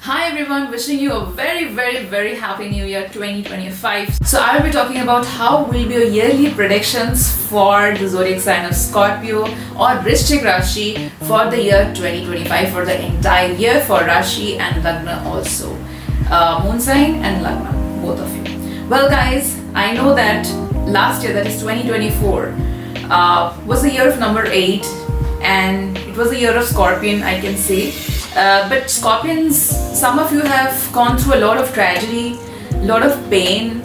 Hi everyone, wishing you a very happy new year 2025. So I will be talking about how will be your yearly predictions for the zodiac sign of Scorpio or Vrishchik Rashi for the year 2025, for the entire year for Rashi and Lagna also. Moon sign and Lagna, both of you. Well guys, I know that last year, that is 2024, was the year of number 8 and it was the year of Scorpion, I can say. But Scorpions, some of you have gone through a lot of tragedy, a lot of pain,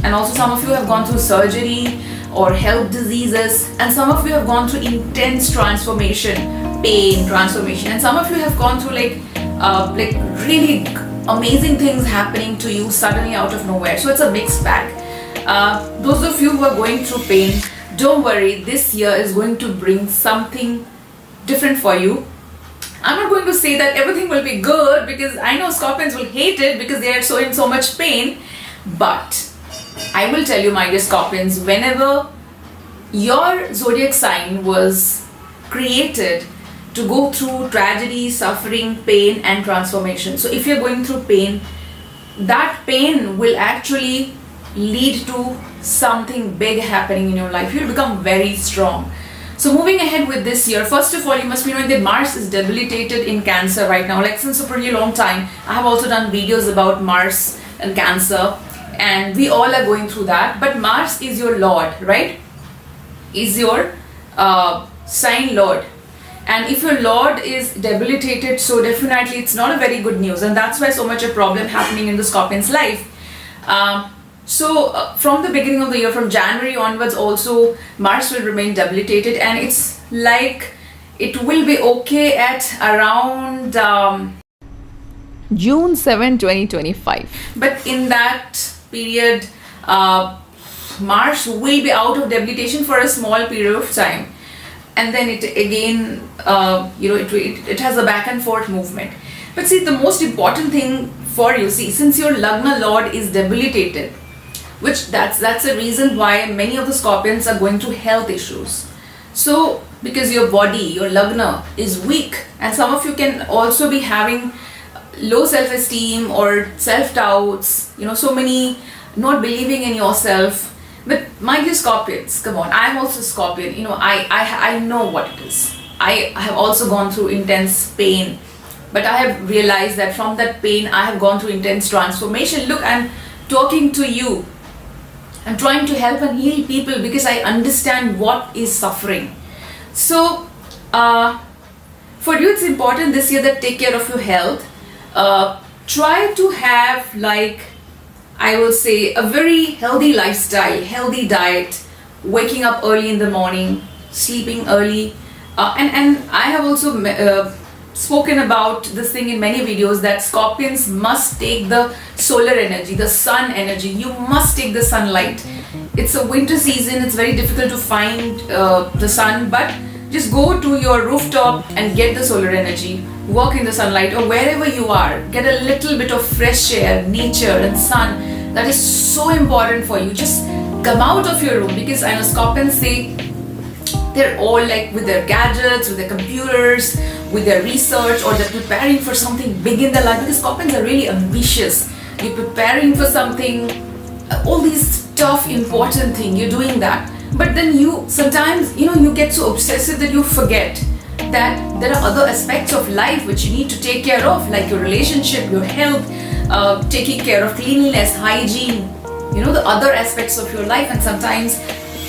and also some of you have gone through surgery or health diseases, and some of you have gone through intense transformation, pain, transformation, and some of you have gone through like really amazing things happening to you suddenly out of nowhere. So it's a mixed bag. Those of you who are going through pain, don't worry, this year is going to bring something different for you. I'm not going to say that everything will be good, because I know Scorpions will hate it because they are in so much pain. But I will tell you, my dear Scorpions, whenever your zodiac sign was created to go through tragedy, suffering, pain and transformation. So if you're going through pain, that pain will actually lead to something big happening in your life. You'll become very strong. So moving ahead with this year, first of all, you must be knowing that Mars is debilitated in Cancer right now. Like since a pretty long time, I have also done videos about Mars and Cancer, and we all are going through that. But Mars is your Lord, right? Is your sign Lord. And if your Lord is debilitated, so definitely it's not a very good news. And that's why so much a problem happening in the Scorpion's life. From the beginning of the year, from January onwards also, Mars will remain debilitated, and it's like it will be okay at around June 7, 2025. But in that period, Mars will be out of debilitation for a small period of time. And then it again, it has a back and forth movement. But see, the most important thing for you, see, since your Lagna Lord is debilitated, which that's the reason why many of the Scorpions are going through health issues. So because your body, your Lagna is weak, and some of you can also be having low self-esteem or self-doubts, so many not believing in yourself. But my dear Scorpions, come on, I am also Scorpion, I know what it is. I have also gone through intense pain, but I have realized that from that pain I have gone through intense transformation. Look, I'm talking to you. I'm trying to help and heal people because I understand what is suffering. So for you, it's important this year that take care of your health. Try to have, like, I will say, a very healthy lifestyle, healthy diet, waking up early in the morning, sleeping early, and I have also spoken about this thing in many videos, that Scorpions must take the solar energy, the sun energy. You must take the sunlight. It's a winter season, it's very difficult to find the sun, but just go to your rooftop and get the solar energy, walk in the sunlight, or wherever you are, get a little bit of fresh air, nature and sun. That is so important for you. Just come out of your room, because I know Scorpions say they're all like with their gadgets, with their computers, with their research, or they're preparing for something big in their life, because Scorpions are really ambitious. You're preparing for something, all these tough, important thing, you're doing that. But then you sometimes, you get so obsessive that you forget that there are other aspects of life which you need to take care of, like your relationship, your health, taking care of cleanliness, hygiene, the other aspects of your life. And sometimes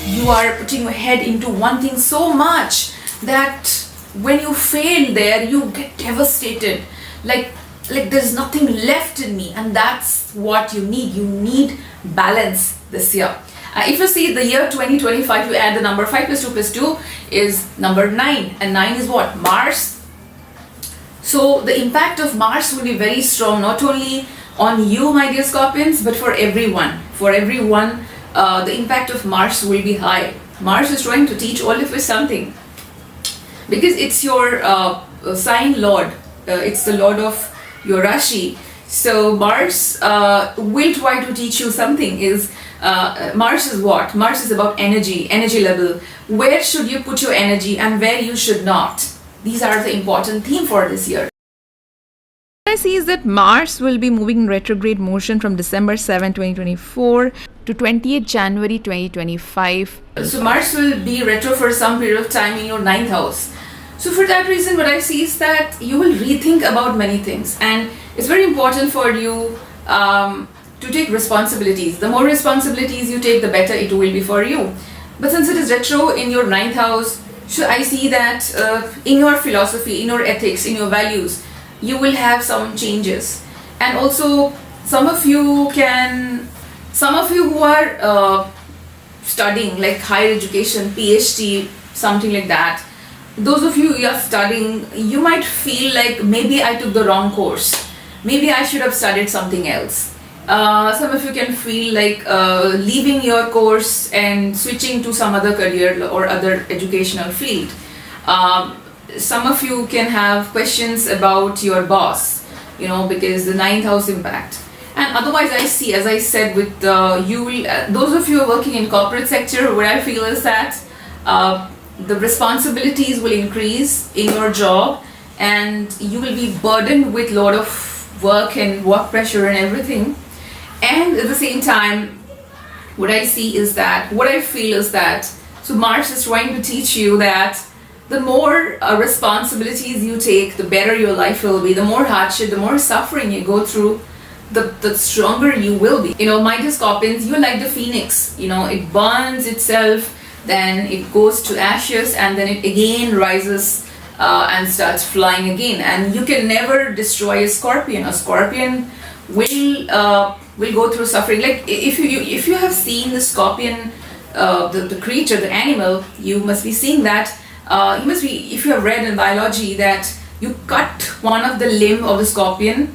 you are putting your head into one thing so much that when you fail there, you get devastated, like there's nothing left in me. And that's what you need. You need balance this year. If you see the year 2025, you add the number 5 plus 2 plus 2 is number 9, and 9 is what? Mars. So the impact of Mars will be very strong, not only on you, my dear Scorpions, but for everyone. For everyone, the impact of Mars will be high. Mars is trying to teach all of us something, because it's your sign Lord. It's the Lord of your Rashi. So Mars will try to teach you something. Mars is what? Mars is about energy level. Where should you put your energy and where you should not? These are the important theme for this year. I see is that Mars will be moving in retrograde motion from December 7, 2024 to 28th January 2025. So Mars will be retro for some period of time in your 9th house. So for that reason, what I see is that you will rethink about many things, and it's very important for you to take responsibilities. The more responsibilities you take, the better it will be for you. But since it is retro in your 9th house, so I see that in your philosophy, in your ethics, in your values, you will have some changes. And also some of you who are studying like higher education, PhD, something like that, those of you who are studying, you might feel like maybe I took the wrong course, maybe I should have studied something else. Some of you can feel like leaving your course and switching to some other career or other educational field. Some of you can have questions about your boss, because the 9th house impact. And otherwise, I see, as I said, with those of you who are working in corporate sector, what I feel is that the responsibilities will increase in your job, and you will be burdened with a lot of work and work pressure and everything. And at the same time, what I feel is that, so Mars is trying to teach you that the more responsibilities you take, the better your life will be. The more hardship, the more suffering you go through, the stronger you will be. My dear Scorpions, you're like the phoenix. It burns itself, then it goes to ashes, and then it again rises and starts flying again. And you can never destroy a Scorpion. A Scorpion will go through suffering. Like if you have seen the Scorpion, the creature, the animal, you must be seeing that. If you have read in biology that you cut one of the limb of the Scorpion,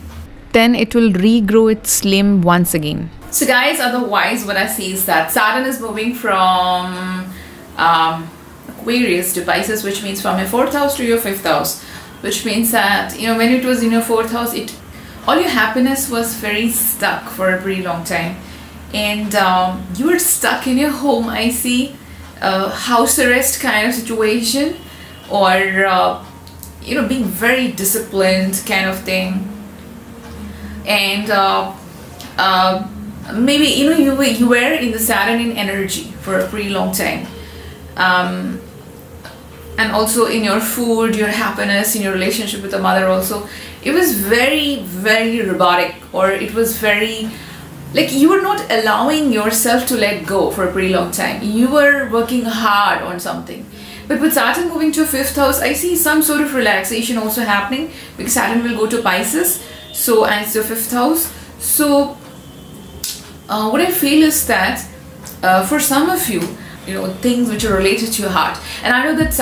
then it will regrow its limb once again. So guys, otherwise what I see is that Saturn is moving from Aquarius to Pisces, which means from your 4th house to your 5th house, which means that when it was in your 4th house, all your happiness was very stuck for a pretty long time, and you were stuck in your home. I see house arrest kind of situation, or being very disciplined kind of thing. And maybe you were in the Saturn in energy for a pretty long time, and also in your food, your happiness, in your relationship with the mother also, it was very, very robotic, or it was very like you were not allowing yourself to let go for a pretty long time. You were working hard on something. But with Saturn moving to 5th house, I see some sort of relaxation also happening, because Saturn will go to Pisces, and it's your 5th house. So what I feel is that for some of you, things which are related to your heart, and I know that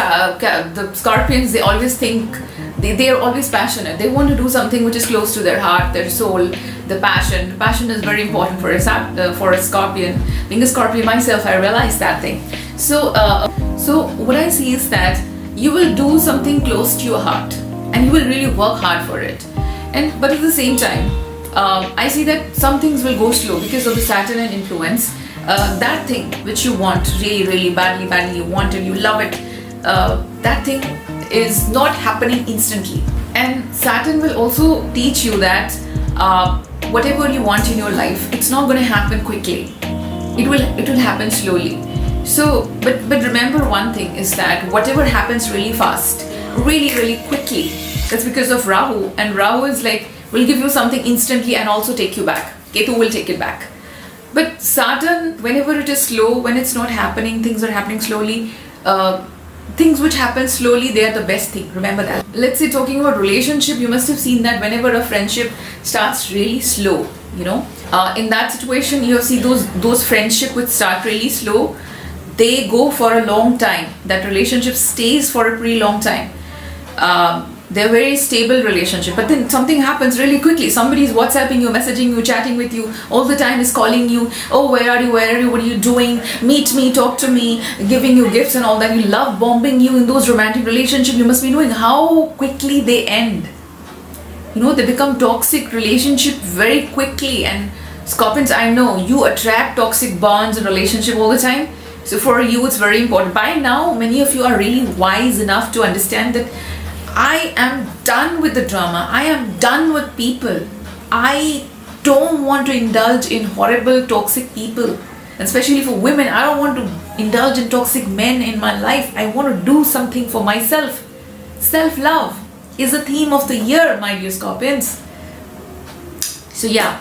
the Scorpions, they always think, they are always passionate. They want to do something which is close to their heart, their soul, the passion. The passion is very important for a Scorpion. Being a Scorpion myself, I realized that thing. So what I see is that you will do something close to your heart, and you will really work hard for it. But at the same time, I see that some things will go slow because of the Saturn and influence. That thing which you want really, really badly, you want it, you love it, that thing is not happening instantly. And Saturn will also teach you that whatever you want in your life, it's not going to happen quickly. It will happen slowly. So, but remember one thing is that whatever happens really fast, really, really quickly, that's because of Rahu. And Rahu is like, will give you something instantly and also take you back. Ketu will take it back. But Saturn, whenever it is slow, when it's not happening, things are happening slowly, things which happen slowly, they are the best thing. Remember that. Let's say talking about relationship, you must have seen that whenever a friendship starts really slow, in that situation, you see those friendship which start really slow, they go for a long time. That relationship stays for a pretty long time. They're very stable relationship, but then something happens really quickly. Somebody is WhatsApping you, messaging you, chatting with you all the time, is calling you, oh, where are you, what are you doing, meet me, talk to me, giving you gifts and all that. You love bombing you in those romantic relationships. You must be knowing how quickly they end. They become toxic relationship very quickly. And Scorpions, I know you attract toxic bonds and relationship all the time. So for you, it's very important. By now, many of you are really wise enough to understand that I am done with the drama. I am done with people. I don't want to indulge in horrible, toxic people. Especially for women, I don't want to indulge in toxic men in my life. I want to do something for myself. Self-love is the theme of the year, my dear Scorpions. So yeah,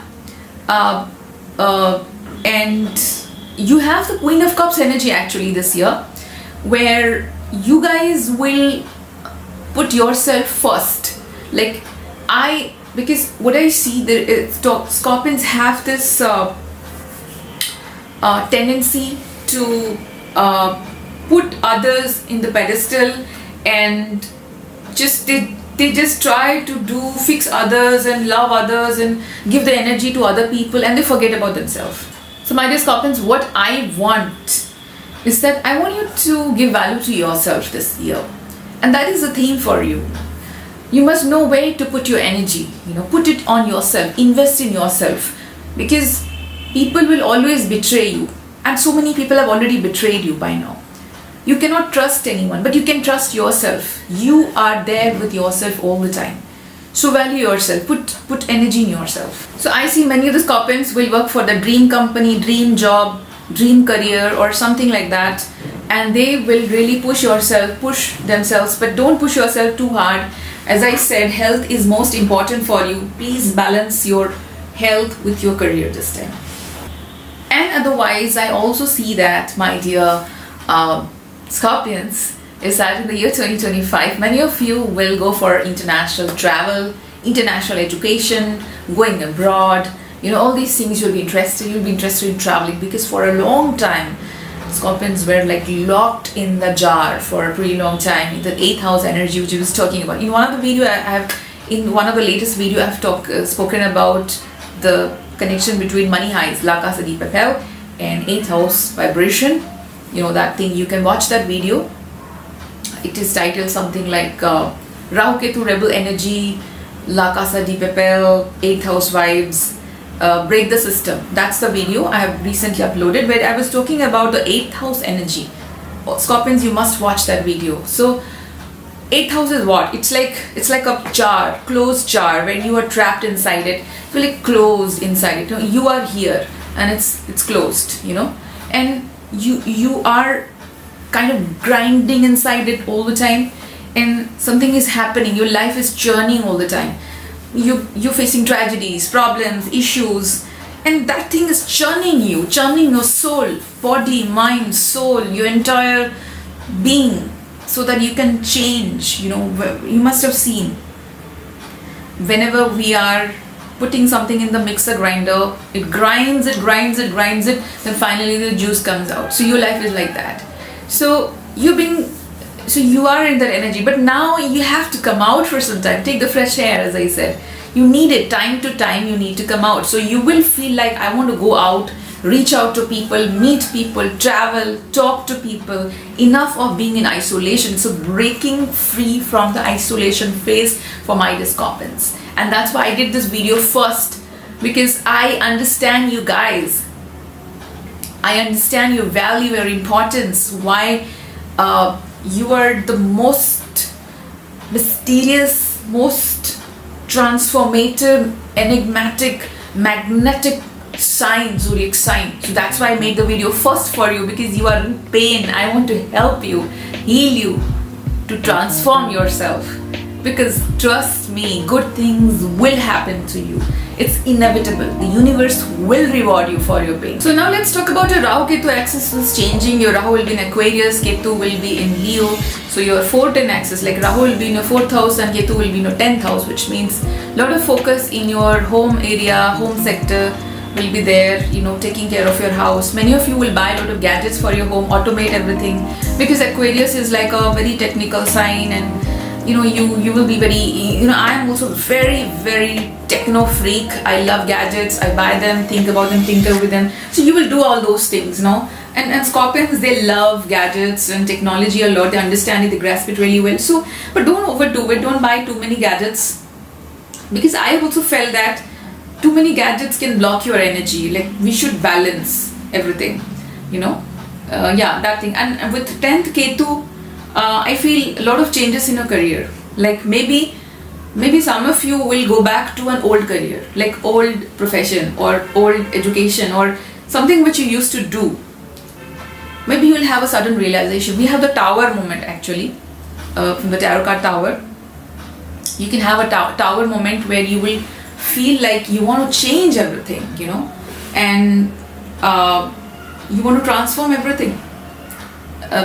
and you have the Queen of Cups energy actually this year, where you guys will put yourself first. Like because what I see there is Scorpions have this tendency to put others in the pedestal, and they just try to fix others and love others and give the energy to other people, and they forget about themselves. So my dear Scorpions, what I want is that I want you to give value to yourself this year, and that is the theme for you. You must know where to put your energy, put it on yourself, invest in yourself, because people will always betray you, and so many people have already betrayed you by now. You cannot trust anyone, but you can trust yourself. You are there with yourself all the time. So value yourself, put energy in yourself. So I see many of the Scorpions will work for the dream company, dream job, dream career or something like that, and they will really push themselves, but don't push yourself too hard. As I said, health is most important for you. Please balance your health with your career this time. And otherwise, I also see that, my dear Scorpions, is that in the year 2025, many of you will go for international travel, international education, going abroad, all these things you'll be interested in traveling, because for a long time, Scorpions were like locked in the jar for a pretty long time, the 8th house energy which I was talking about. In one of the latest video, I have spoken about the connection between money highs, La Casa de Papel, and 8th house vibration. That thing, you can watch that video. It is titled something like Rahu Ketu Rebel Energy, La Casa de Papel, 8th house vibes, break the system. That's the video I have recently uploaded, where I was talking about the 8th house energy. Scorpions, you must watch that video. So 8th house is what? It's like a jar, closed jar, when you are trapped inside it. You feel like closed inside it. You are here and it's closed, and you are kind of grinding inside it all the time, and something is happening. Your life is churning all the time. You're facing tragedies, problems, issues, and that thing is churning your soul, body, mind, soul, your entire being, so that you can change. You must have seen, whenever we are putting something in the mixer grinder, it grinds it, then finally the juice comes out. So your life is like that. So you are in that energy, but now you have to come out for some time. Take the fresh air, as I said. You need it, time to time you need to come out. So you will feel like, I want to go out, reach out to people, meet people, travel, talk to people. Enough of being in isolation. So breaking free from the isolation phase for my Scorpions. And that's why I did this video first, because I understand you guys. I understand your value, your importance, why you are the most mysterious, most transformative, enigmatic, magnetic sign, zodiac sign. So that's why I made the video first for you, because you are in pain. I want to help you, heal you, to transform yourself. Because trust me, good things will happen to you. It's inevitable. The universe will reward you for your pain. So now let's talk about your Rahu Ketu axis is changing. Your Rahu will be in Aquarius, Ketu will be in Leo. So your 4-10 axis, like Rahu will be in your 4th house and Ketu will be in your 10th house, which means a lot of focus in your home area, home sector will be there, taking care of your house. Many of you will buy a lot of gadgets for your home, automate everything, because Aquarius is like a very technical sign, and you will be very, I am also very, very techno freak. I love gadgets. I buy them, think about them, tinker with them. So you will do all those things, And Scorpions, they love gadgets and technology a lot. They understand it, they grasp it really well. So, but don't overdo it. Don't buy too many gadgets, because I also felt that too many gadgets can block your energy. Like, we should balance everything, that thing. And with 10th Ketu, I feel a lot of changes in your career. Like maybe some of you will go back to an old career, like old profession or old education or something which you used to do. Maybe you will have a sudden realization. We have the tower moment actually, from the tarot card tower. You can have a tower moment where you will feel like you want to change everything, and you want to transform everything,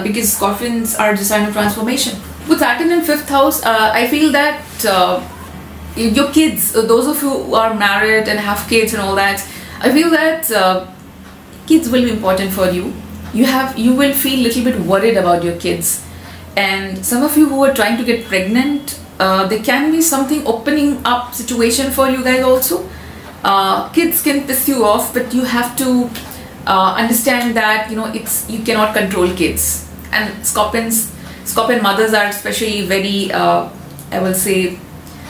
because Scorpions are the sign of transformation. With Saturn in 5th house, I feel that your kids, those of you who are married and have kids and all that, I feel that kids will be important for you. You will feel a little bit worried about your kids, and some of you who are trying to get pregnant, there can be something opening up situation for you guys also. Kids can piss you off, but you have to understand that you cannot control kids. And Scorpion mothers are especially very, I will say,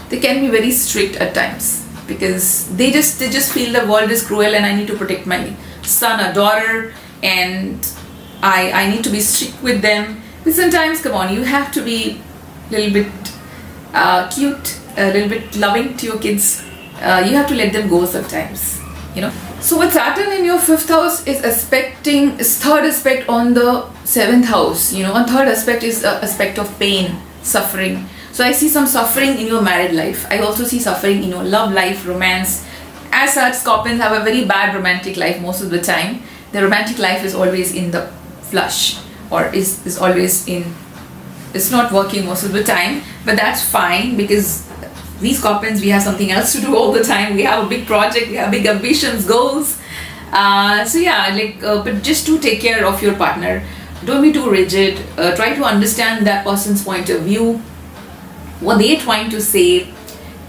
they can be very strict at times, because they just feel the world is cruel and I need to protect my son or daughter, and I need to be strict with them. But sometimes, come on, you have to be a little bit cute, a little bit loving to your kids. You have to let them go sometimes, So with Saturn in your 5th house is third aspect on the 7th house, and third aspect is the aspect of pain, suffering. So I see some suffering in your married life. I also see suffering in your love life, romance. As such, Scorpions have a very bad romantic life most of the time. The romantic life is always in the flush, or is always it's not working most of the time, but that's fine, because we Scorpions, we have something else to do all the time. We have a big project, we have big ambitions, goals. So yeah, but just to take care of your partner. Don't be too rigid. Try to understand that person's point of view, what they're trying to say,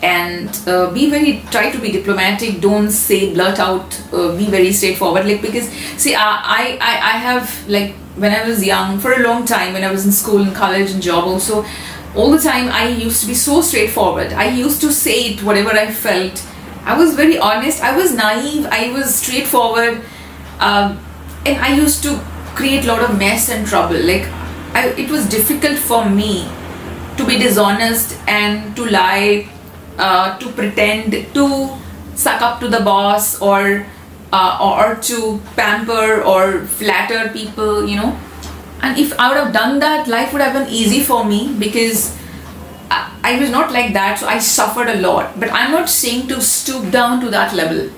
and try to be diplomatic. Don't say blurt out. Be very straightforward. Because see, I have, when I was young, for a long time, when I was in school and college and job also, all the time I used to be so straightforward. I used to say it, whatever I felt. I was very honest. I was naive. I was straightforward, and I used to create a lot of mess and trouble. It was difficult for me to be dishonest and to lie, to pretend to suck up to the boss, or to pamper or flatter people, And if I would have done that, life would have been easy for me, because I was not like that, so I suffered a lot. But I'm not saying to stoop down to that level,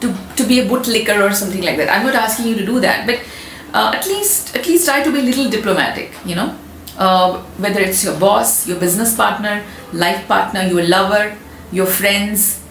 to be a bootlicker or something like that. I'm not asking you to do that, but at least try to be a little diplomatic, whether it's your boss, your business partner, life partner, your lover, your friends.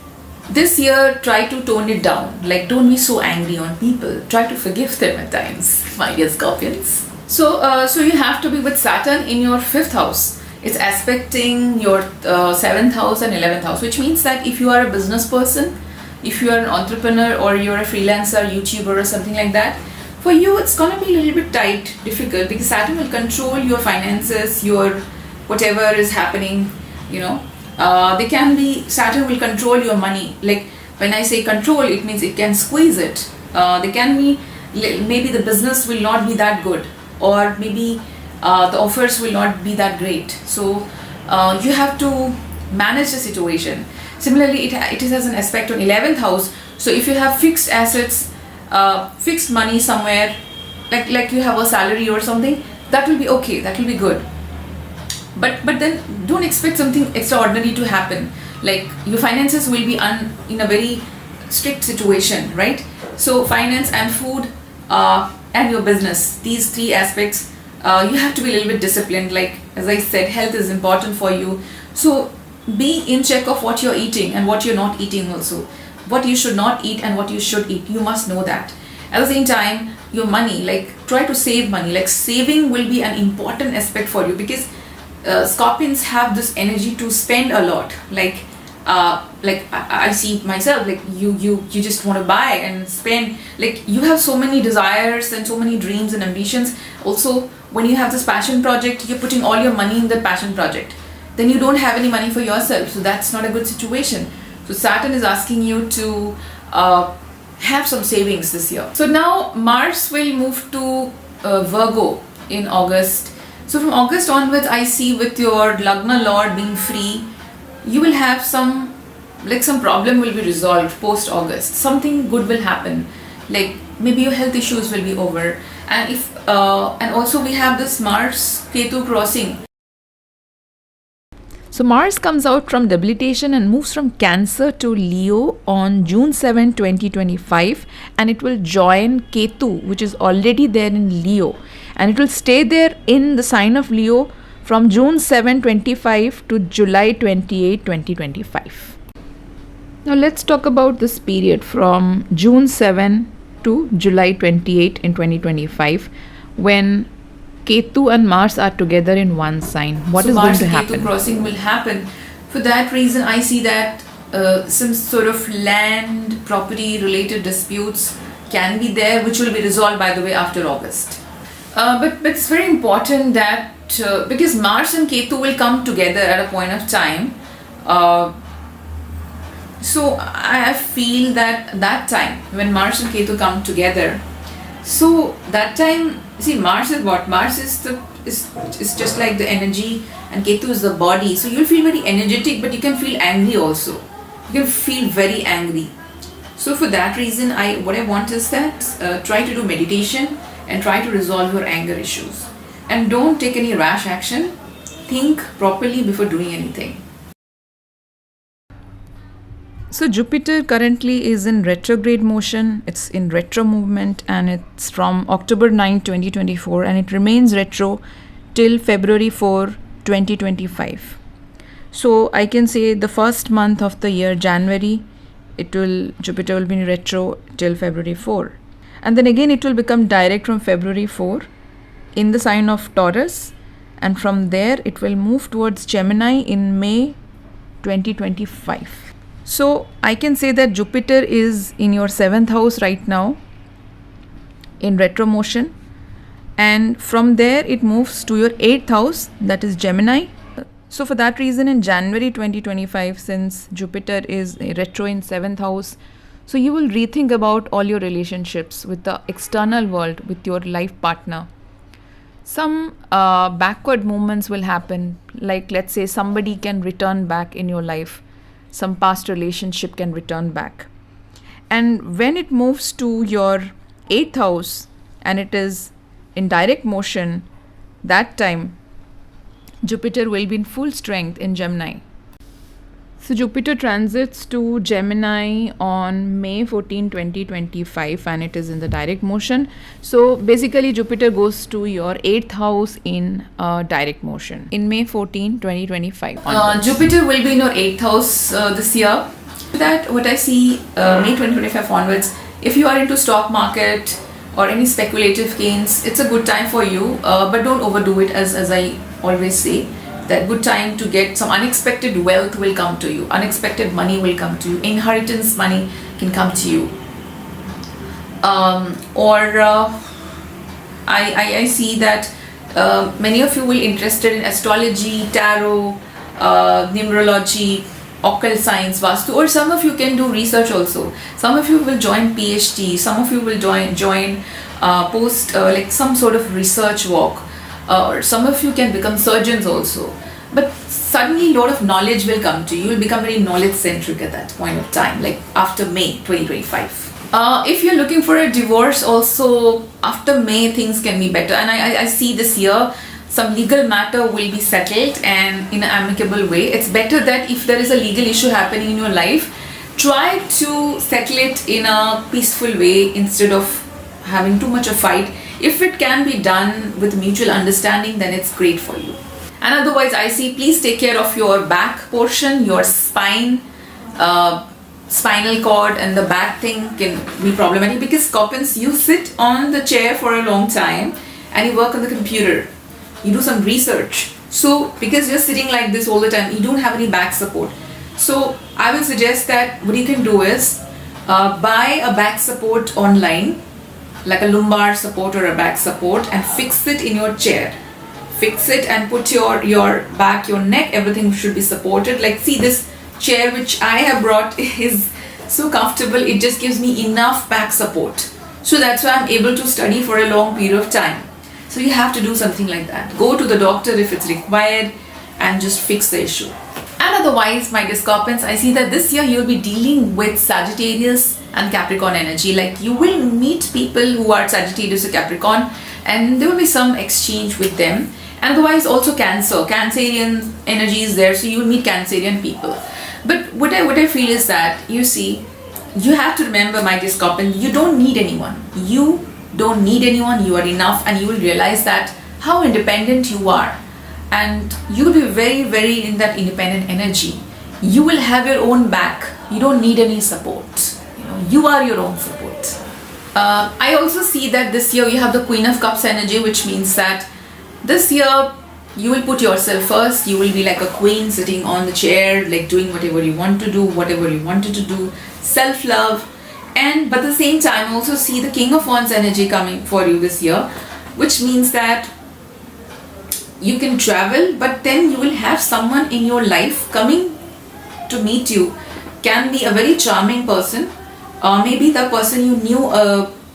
This year, try to tone it down. Don't be so angry on people. Try to forgive them at times, my dear Scorpions. So you have to be with Saturn in your 5th house. It's aspecting your 7th house and 11th house, which means that if you are a business person, if you are an entrepreneur, or you're a freelancer, YouTuber or something like that, for you it's gonna be a little bit tight, difficult, because Saturn will control your finances, your whatever is happening, Saturn will control your money. When I say control, it means it can squeeze it. There can be, maybe the business will not be that good, or maybe the offers will not be that great. So you have to manage the situation. Similarly, it has an aspect on 11th house. So if you have fixed assets, fixed money somewhere, like you have a salary or something, that will be okay, that will be good. But then don't expect something extraordinary to happen. Your finances will be in a very strict situation, right? So finance and food and your business, these three aspects, you have to be a little bit disciplined. As I said, health is important for you. So be in check of what you're eating and what you're not eating also. What you should not eat and what you should eat. You must know that. At the same time, your money, try to save money. Saving will be an important aspect for you, because Scorpions have this energy to spend a lot. I see myself, you just want to buy and spend. You have so many desires and so many dreams and ambitions. Also, when you have this passion project, you're putting all your money in the passion project. Then you don't have any money for yourself, so that's not a good situation. So Saturn is asking you to have some savings this year. So now Mars will move to Virgo in August. So from August onwards, I see with your Lagna Lord being free, you will have some problem will be resolved post August. Something good will happen. Like maybe your health issues will be over. And and also we have this Mars Ketu crossing. So Mars comes out from debilitation and moves from Cancer to Leo on June 7, 2025, and it will join Ketu, which is already there in Leo, and it will stay there in the sign of Leo from June 7, 25 to July 28, 2025. Now let's talk about this period from June 7 to July 28 in 2025, when Ketu and Mars are together in one sign. What is going to happen? Mars Ketu crossing will happen. For that reason, I see that some sort of land, property related disputes can be there, which will be resolved, by the way, after August. But it's very important that because Mars and Ketu will come together at a point of time. So I feel that time when Mars and Ketu come together, so that time, see, Mars is what? Mars is just like the energy, and Ketu is the body. So you'll feel very energetic, but you can feel angry also. You can feel very angry. So for that reason, what I want is that try to do meditation and try to resolve your anger issues. And don't take any rash action. Think properly before doing anything. So Jupiter currently is in retrograde motion. It's in retro movement, and it's from October 9, 2024, and it remains retro till February 4, 2025. So I can say the first month of the year, January, Jupiter will be in retro till February 4. And then again it will become direct from February 4 in the sign of Taurus, and from there it will move towards Gemini in May 2025. So I can say that Jupiter is in your 7th house right now in retro motion, and from there it moves to your 8th house, that is Gemini. So for that reason, in January 2025, since Jupiter is retro in 7th house, so you will rethink about all your relationships with the external world, with your life partner. Some backward movements will happen, like let's say somebody can return back in your life. Some past relationship can return back. And when it moves to your 8th house and it is in direct motion, that time Jupiter will be in full strength in Gemini. So Jupiter transits to Gemini on May 14, 2025, and it is in the direct motion. So basically Jupiter goes to your 8th house in direct motion in May 14, 2025. Jupiter will be in your 8th house this year. That what I see May 2025 onwards, if you are into stock market or any speculative gains, it's a good time for you, but don't overdo it. As I always say, that good time to get some unexpected wealth will come to you, unexpected money will come to you, inheritance money can come to you, I see that many of you will be interested in astrology, tarot, numerology, occult science, vastu, or some of you can do research also. Some of you will join PhD, some of you will join post like some sort of research work, or some of you can become surgeons also. But suddenly a lot of knowledge will come to you. You will become very knowledge centric at that point of time, like after May 2025. If you're looking for a divorce also, after May things can be better, and I see this year some legal matter will be settled and in an amicable way. It's better that if there is a legal issue happening in your life, try to settle it in a peaceful way instead of having too much a fight. If it can be done with mutual understanding, then it's great for you. And otherwise, I see, please take care of your back portion, your spine, spinal cord, and the back thing can be problematic because Scorpions, you sit on the chair for a long time and you work on the computer, you do some research. So because you're sitting like this all the time, you don't have any back support. So I will suggest that what you can do is buy a back support online, like a lumbar support or a back support, and fix it in your chair. Fix it and put your back, your neck, everything should be supported. Like, see, this chair which I have brought is so comfortable, it just gives me enough back support. So that's why I'm able to study for a long period of time. So you have to do something like that. Go to the doctor if it's required and just fix the issue. And otherwise, my dear Scorpions, I see that this year you'll be dealing with Sagittarius and Capricorn energy. Like you will meet people who are Sagittarius or Capricorn, and there will be some exchange with them. And otherwise also Cancerian energy is there, so you will meet Cancerian people. But what I feel is that, you see, you have to remember, my dear Scorpion, you don't need anyone. You don't need anyone, you are enough, and you will realize that how independent you are. And you will be very, very in that independent energy. You will have your own back. You don't need any support. You are your own support. I also see that this year you have the Queen of Cups energy, which means that this year you will put yourself first. You will be like a queen sitting on the chair, like doing whatever you want to do, whatever you wanted to do, self-love. And but at the same time also see the King of Wands energy coming for you this year, which means that you can travel, but then you will have someone in your life coming to meet you. Can be a very charming person, maybe the person you knew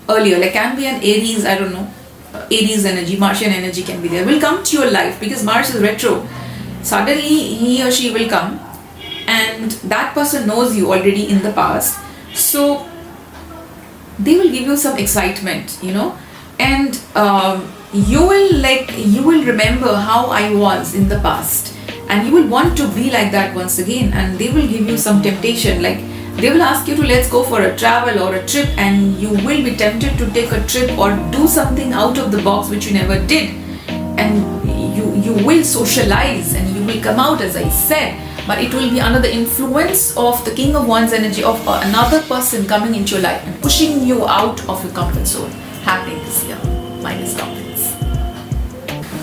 earlier, like can be an Aries, I don't know, Aries energy, Martian energy can be there, will come to your life because Mars is retro. Suddenly he or she will come, and that person knows you already in the past, so they will give you some excitement, and you will remember how I was in the past, and you will want to be like that once again. And they will give you some temptation, like they will ask you to let's go for a travel or a trip, and you will be tempted to take a trip or do something out of the box which you never did, and you will socialize and you will come out, as I said, but it will be under the influence of the King of Wands energy, of another person coming into your life and pushing you out of your comfort zone, happening this year, my dear Scorpions.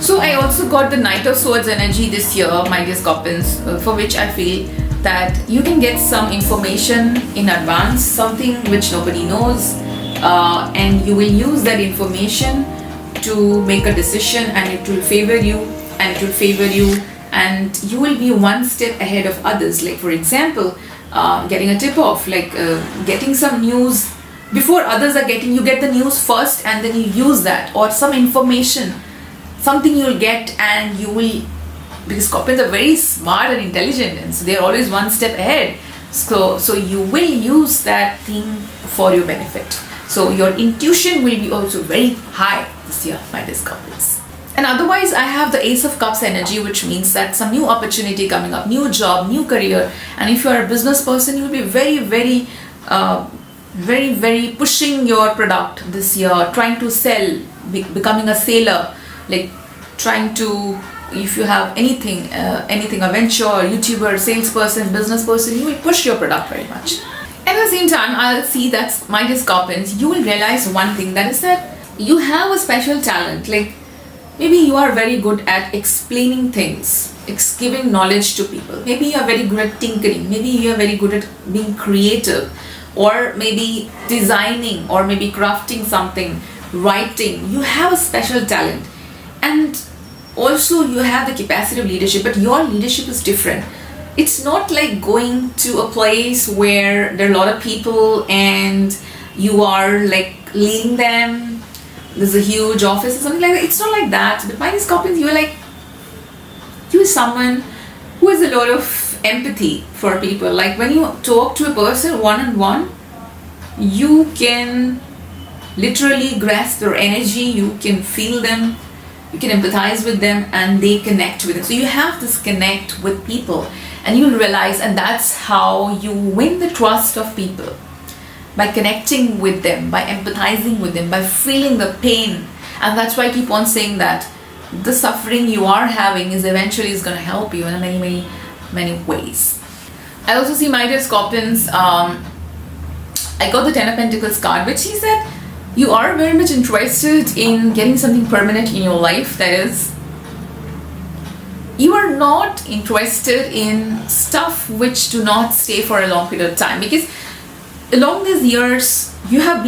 So I also got the Knight of Swords energy this year, my dear Scorpions, for which I feel that you can get some information in advance, something which nobody knows, and you will use that information to make a decision, and it will favor you, and you will be one step ahead of others. Like for example, getting a tip off, like getting some news before others are getting, you get the news first and then you use that, or some information, something you'll get, and you will, because Scorpions are very smart and intelligent, and so they're always one step ahead, so you will use that thing for your benefit. So your intuition will be also very high this year, my dear Scorpions. And otherwise, I have the Ace of Cups energy, which means that some new opportunity coming up, new job, new career. And if you are a business person, you will be very, very pushing your product this year, trying to sell, becoming a seller, like trying to, if you have anything, a venture, YouTuber, salesperson, business person, you will push your product very much. At the same time, I'll see that, my dear Scorpions, you will realize one thing, that is that you have a special talent. Like maybe you are very good at explaining things, giving knowledge to people. Maybe you are very good at tinkering. Maybe you are very good at being creative, or maybe designing, or maybe crafting something, writing. You have a special talent, and also you have the capacity of leadership, but your leadership is different. It's not like going to a place where there are a lot of people and you are like leading them, there's a huge office or something like that. It's not like that. But my Scorpions, you are someone who has a lot of empathy for people. Like when you talk to a person one-on-one, you can literally grasp their energy, you can feel them, you can empathize with them, and they connect with them. So you have this connect with people, and you'll realize, and that's how you win the trust of people, by connecting with them, by empathizing with them, by feeling the pain. And that's why I keep on saying that the suffering you are having is eventually going to help you in many ways. I also see, my dear Scorpions, I got the Ten of Pentacles card, which is that you are very much interested in getting something permanent in your life. That is, you are not interested in stuff which do not stay for a long period of time, because along these years you have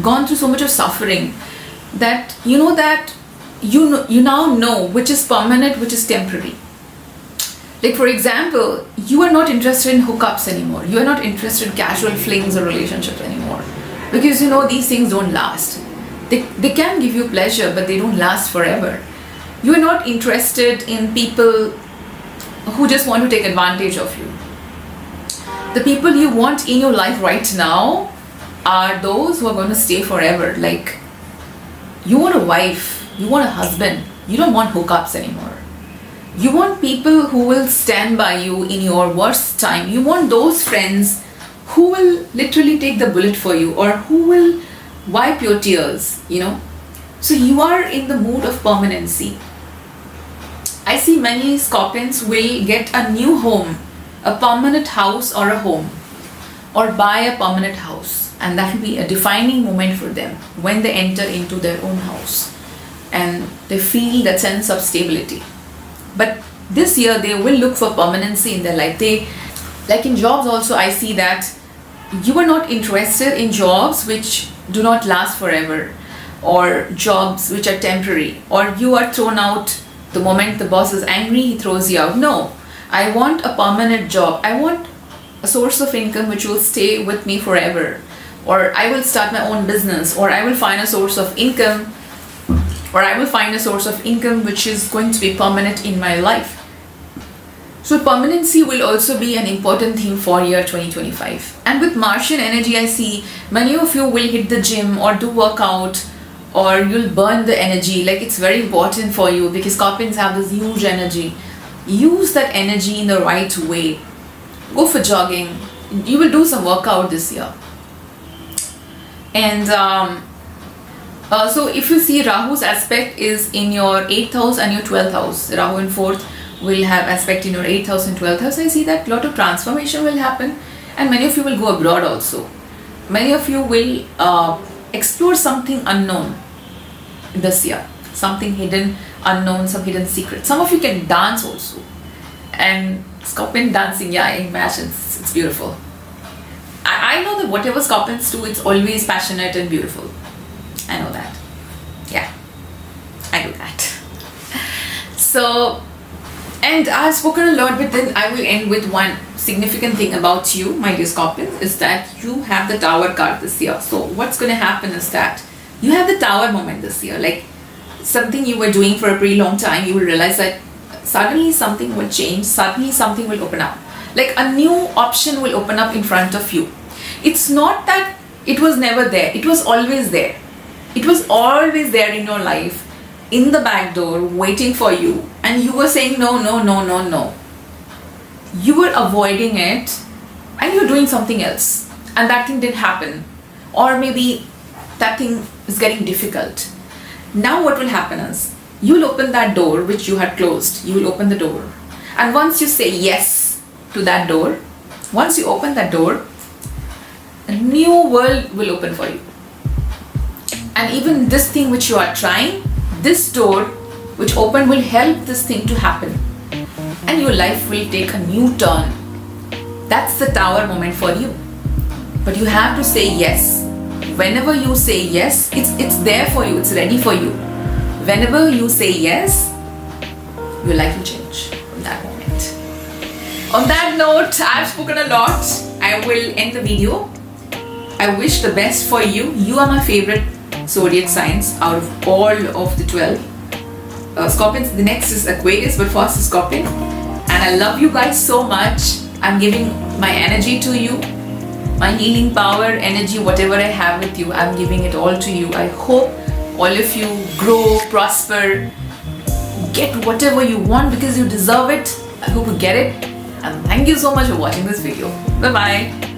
gone through so much of suffering that you now know which is permanent, which is temporary. Like for example, you are not interested in hookups anymore. You are not interested in casual flings or relationships anymore, because these things don't last. they can give you pleasure, but they don't last forever. You are not interested in people who just want to take advantage of you. The people you want in your life right now are those who are going to stay forever. Like, you want a wife, you want a husband, you don't want hookups anymore. You want people who will stand by you in your worst time. You want those friends who will literally take the bullet for you, or who will wipe your tears, you know. So you are in the mood of permanency. I see many Scorpions will get a new home, a permanent house or a home, or buy a permanent house, and that will be a defining moment for them when they enter into their own house and they feel that sense of stability. But this year they will look for permanency in their life. They, like in jobs also, I see that you are not interested in jobs which do not last forever, or jobs which are temporary, or you are thrown out the moment the boss is angry, he throws you out. No, I want a permanent job. I want a source of income which will stay with me forever, or I will start my own business, or I will find a source of income, which is going to be permanent in my life. So permanency will also be an important theme for year 2025. And with Martian energy, I see many of you will hit the gym or do workout, or you'll burn the energy. Like, it's very important for you because Scorpions have this huge energy. Use that energy in the right way. Go for jogging. You will do some workout this year. And so if you see, Rahu's aspect is in your 8th house and your 12th house. Rahu in 4th will have aspect in your 8th house and 12th house. I see that a lot of transformation will happen, and many of you will go abroad also. Many of you will explore something unknown this year, something hidden, unknown, some hidden secret. Some of you can dance also, and Scorpion dancing, yeah, I imagine it's beautiful. I know that whatever Scorpions do, it's always passionate and beautiful. I know that. Yeah, I do that. So, and I've spoken a lot, but then I will end with one significant thing about you, my dear Scorpions, is that you have the Tower card this year. So what's going to happen is that you have the Tower moment this year. Like, something you were doing for a pretty long time, you will realize that suddenly something will change, suddenly something will open up. Like, a new option will open up in front of you. It's not that it was never there, it was always there. It was always there in your life, in the back door, waiting for you, and you were saying no, no, no, no, no. You were avoiding it, and you're doing something else, and that thing didn't happen, or maybe that thing is getting difficult. Now what will happen is, you'll open that door which you had closed. You will open the door, and once you say yes to that door, once you open that door, a new world will open for you. And even this thing which you are trying, this door which open will help this thing to happen, and your life will take a new turn. That's the Tower moment for you. But you have to say yes. Whenever you say yes, it's there for you, it's ready for you. Whenever you say yes, your life will change from that moment. On that note, I've spoken a lot. I will end the video. I wish the best for you. You are my favorite zodiac signs out of all of the 12. Scorpions, the next is Aquarius, but first is Scorpion. And I love you guys so much. I'm giving my energy to you, my healing power, energy, whatever I have with you, I'm giving it all to you. I hope all of you grow, prosper, get whatever you want because you deserve it. I hope you get it. And thank you so much for watching this video. Bye bye.